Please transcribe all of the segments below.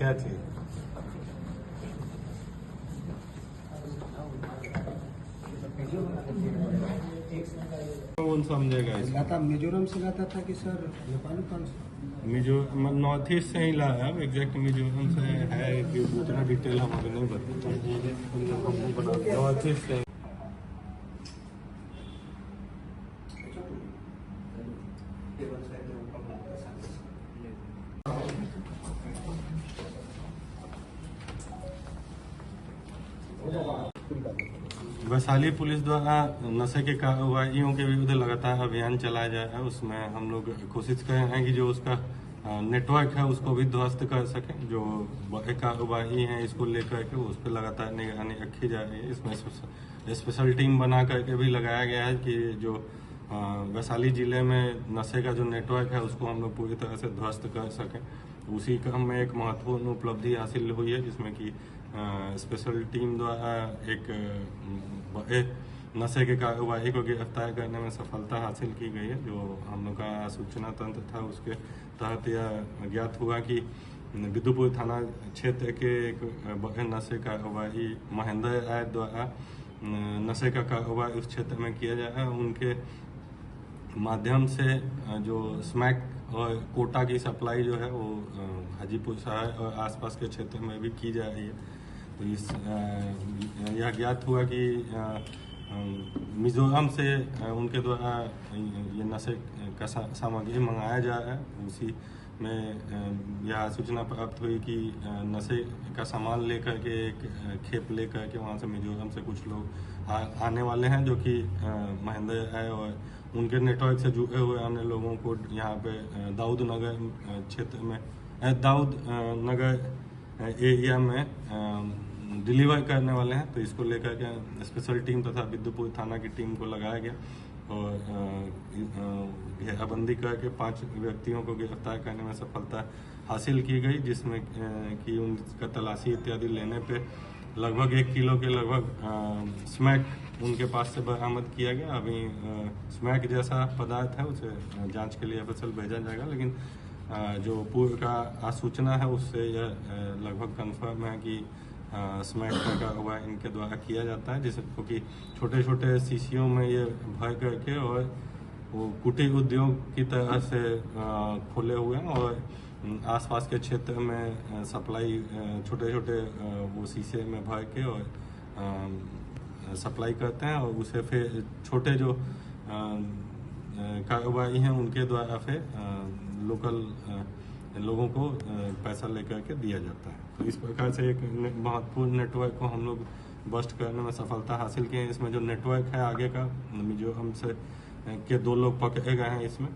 क्या चीज? कौन समझेगा इसको? लाता मिजोरम से लाता था कि सर नेपाल से? मिजो नॉर्थ ईस्ट से ही लाया, एग्जैक्ट मिजोरम से है कि उतना डिटेल हम अभी नहीं बता। नॉर्थ ईस्ट से वैशाली पुलिस द्वारा नशे के कार्रवाइयों के विरुद्ध लगातार अभियान चलाया जा रहा है। उसमें हम लोग कोशिश कर रहे हैं कि जो उसका नेटवर्क है उसको भी ध्वस्त कर सकें। जो बड़े कारोबारी हैं इसको लेकर के उस पर लगातार निगरानी रखी जा रही है। इसमें स्पेशल टीम बना करके भी लगाया गया है कि जो वैशाली जिले में नशे का जो नेटवर्क है उसको हम लोग पूरी तरह से ध्वस्त कर सकें। उसी क्रम में एक महत्वपूर्ण उपलब्धि हासिल हुई है, जिसमें कि स्पेशल टीम द्वारा एक बड़े नशे के कारोबारी को गिरफ्तार करने में सफलता हासिल की गई है। जो हम लोग का सूचना तंत्र था उसके तहत यह ज्ञात हुआ कि बिदुपुर थाना क्षेत्र के एक बड़े नशे कारोबारी महेंद्र राय द्वारा नशे का कारोबार उस क्षेत्र में किया जा रहा है। उनके माध्यम से जो स्मैक और कोटा की सप्लाई जो है वो हाजीपुर शहर और आसपास के क्षेत्र में भी की जा रही है। तो इस यह ज्ञात हुआ कि मिजोरम से उनके द्वारा ये नशे का सामग्री मंगाया जा रहा है। उसी में यह सूचना प्राप्त हुई कि नशे का सामान लेकर के एक खेप लेकर के वहाँ से मिजोरम से कुछ लोग आने वाले हैं, जो कि महेंद्र है और उनके नेटवर्क से जुड़े हुए अन्य लोगों को यहाँ पे दाऊद नगर क्षेत्र में दाऊद नगर एरिया में डिलीवर करने वाले हैं। तो इसको लेकर के स्पेशल टीम तथा बिदुपुर थाना की टीम को लगाया गया और घेराबंदी करके 5 व्यक्तियों को गिरफ्तार करने में सफलता हासिल की गई, जिसमें कि उनका तलाशी इत्यादि लेने पे लगभग 1 किलो के लगभग स्मैक उनके पास से बरामद किया गया। अभी स्मैक जैसा पदार्थ है उसे जांच के लिए एफएसएल भेजा जाएगा, लेकिन जो पूर्व का सूचना है उससे यह लगभग कंफर्म है कि स्मैक का कारोबार इनके द्वारा किया जाता है, जिसको कि छोटे छोटे शीशियों में ये भर करके और वो कुटीर उद्योग की तरह से खोले हुए हैं और आसपास के क्षेत्र में सप्लाई छोटे छोटे वो शीशे में भर के और सप्लाई करते हैं और उसे फिर छोटे जो कारोबारी हैं उनके द्वारा फिर लोकल लोगों को पैसा लेकर के दिया जाता है। तो इस प्रकार से एक महत्वपूर्ण नेटवर्क को हम लोग बस्ट करने में सफलता हासिल की है। इसमें जो नेटवर्क है आगे का मिजोरम से के 2 लोग पकड़े गए हैं। इसमें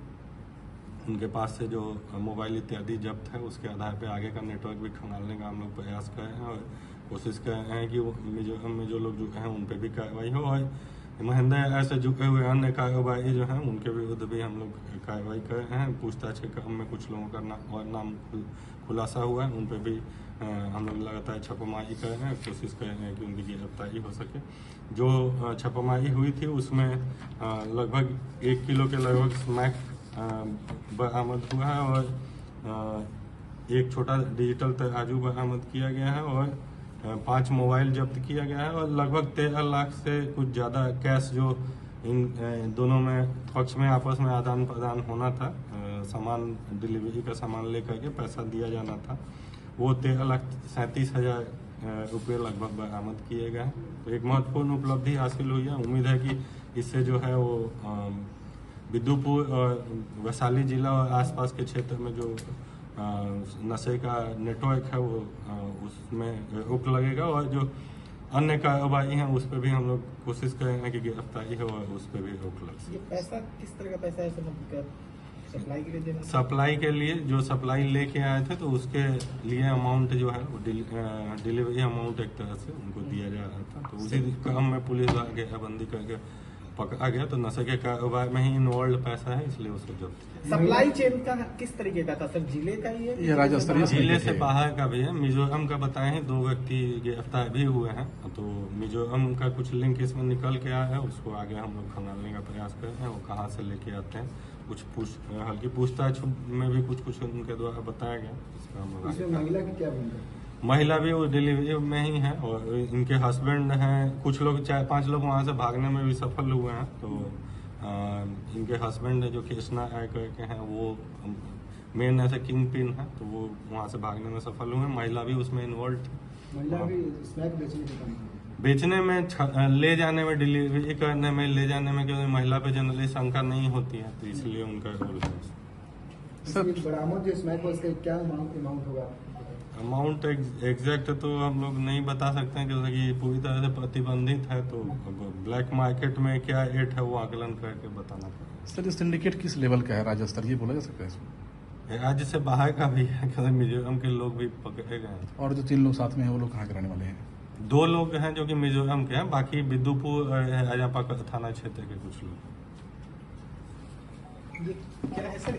उनके पास से जो मोबाइल इत्यादि जब्त है उसके आधार पर आगे का नेटवर्क भी खंगालने का हम लोग प्रयास कर रहे हैं और कोशिश कर रहे हैं कि मिजोरम में जो लोग जुड़े हैं उन पर भी कार्रवाई हो और महेंद्र ऐसे जुड़े हुए अन्य कारोबारी जो हैं उनके विरुद्ध भी हम लोग कार्रवाई कर रहे हैं। पूछताछ के क्रम में कुछ लोगों का नाम खुलासा हुआ है, उन पर भी हम लोग लगातार छापेमारी कर रहे हैं, कोशिश कर रहे हैं कि उनकी गिरफ्तारी हो सके। जो छापेमारी हुई थी उसमें लगभग 1 किलो के लगभग स्मैक बरामद हुआ है और एक छोटा डिजिटल तराजू बरामद किया गया है और 5 मोबाइल जब्त किया गया है और लगभग 13 लाख से कुछ ज़्यादा कैश जो इन दोनों में पक्ष में आपस में आदान प्रदान होना था, सामान डिलीवरी का सामान लेकर के पैसा दिया जाना था, वो 13,37,000 रुपये लगभग बरामद किए गए। तो एक महत्वपूर्ण उपलब्धि हासिल हुई है। उम्मीद है कि इससे जो है वो बिदुपुर और वैशाली जिला और आसपास के क्षेत्र में जो नशे का नेटवर्क है वो उसमें रोक लगेगा और जो अन्य कारोबारी हैं उस पर भी हम लोग कोशिश करेंगे कि गिरफ्तारी हो और उस पर भी रोक लग सके। ये पैसा किस तरह का पैसा है? सप्लाई के लिए देना? सप्लाई के लिए जो सप्लाई लेके आए थे तो उसके लिए अमाउंट जो है वो डिलीवरी अमाउंट एक तरह से उनको दिया जा रहा था। तो उसी क्रम में पुलिस घेराबंदी करके पकड़ा गया। तो नशे के कारोबार में ही इन्वॉल्व पैसा है, इसलिए उसको जब्त। सप्लाई चेन का किस तरीके का था सर? जिले का ही है ये राज्य स्तरीय जिले से बाहर का भी है। मिजोरम का बताए हैं 2 व्यक्ति गिरफ्तार भी हुए हैं। तो मिजोरम का कुछ लिंक इसमें निकल के आया है, उसको आगे हम लोग खंगालने का प्रयास कर रहे हैं। वो कहाँ से लेके आते हैं हल्की पूछताछ में भी कुछ उनके द्वारा बताया गया। इसका हम आगे- इसमें महिला की क्या भूमिका? महिला भी वो डिलीवरी में ही है और इनके हस्बैंड हैं। कुछ लोग 4-5 लोग वहाँ से भागने में भी सफल हुए हैं। तो इनके हस्बैंड जो कृष्णा करके हैं वो मेन ऐसे किंग पिन है, तो वो वहाँ से भागने में सफल हुए। महिला भी उसमें इन्वॉल्व थी। महिला भी स्नैक बेचने के काम करती है। बेचने में ले जाने में डिलीवरी करने में ले जाने में क्योंकि महिला पे जनरली शंका नहीं होती है, तो इसलिए उनका रोल है। इसकी बरामद जो स्नैक है उसका क्या अमाउंट होगा? अमाउंट एग्जैक्ट तो हम लोग नहीं बता सकते हैं क्योंकि पूरी तरह से प्रतिबंधित है। तो ब्लैक मार्केट में क्या रेट है वो आकलन करके बताना पड़ेगा। सर ये सिंडिकेट किस लेवल का है, राज्य स्तरीय बोला जा सकता है इसमें? राज्य से बाहर का भी है क्योंकि मिजोरम के लोग भी पकड़े गए हैं। और जो 3 लोग साथ में हैं वो लोग कहाँ के रहने वाले हैं? 2 लोग हैं जो कि मिजोरम के हैं, बाकी बिदुपुर अजापा थाना क्षेत्र के कुछ लोग। क्या है सर?